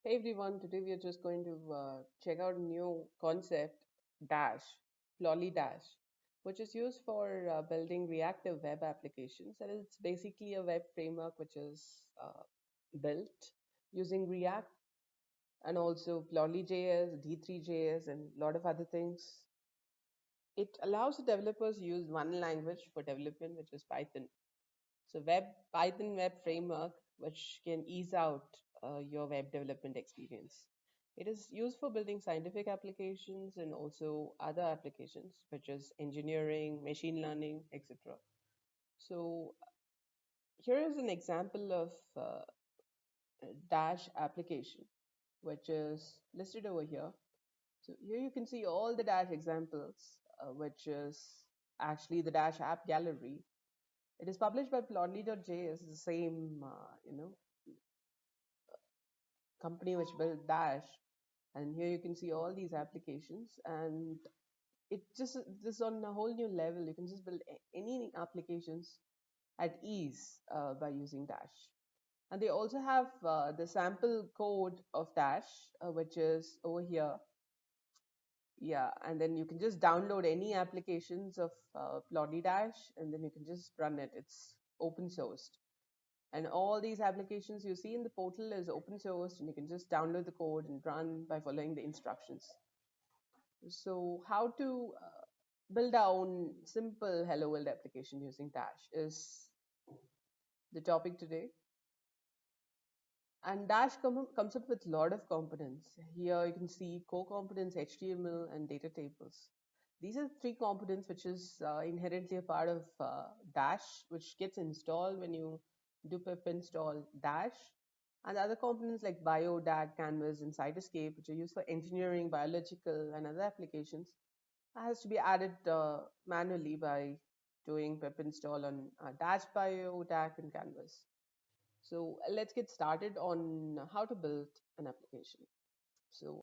Hey everyone, today we are just going to check out a new concept, Dash, Plolly Dash, which is used for building reactive web applications. And it's basically a web framework which is built using React and also Plolly.js, D3.js, and a lot of other things. It allows the developers to use one language for development, which is Python. So Python web framework, which can ease out your web development experience. It is used for building scientific applications and also other applications such as engineering, machine learning, etc. So here is an example of a Dash application, which is listed over here. So here you can see all the Dash examples, which is actually the Dash app gallery. It is published by Plotly.js, the same company which built Dash. And here you can see all these applications, and it just this on a whole new level. You can just build any applications at ease by using Dash. And they also have the sample code of Dash, which is over here. Yeah, and then you can just download any applications of Plotly Dash, and then you can just run it. It's open sourced. And all these applications you see in the portal is open source, and you can just download the code and run by following the instructions. So how to build our own simple Hello World application using Dash is the topic today. And Dash comes up with a lot of components. Here you can see core components, HTML, and data tables. These are three components which is inherently a part of Dash, which gets installed when you do pip install Dash. And other components like Bio, DAG, Canvas, and Cytoscape, which are used for engineering, biological, and other applications, has to be added manually by doing pip install on Dash, Bio, DAG, and Canvas. So let's get started on how to build an application. So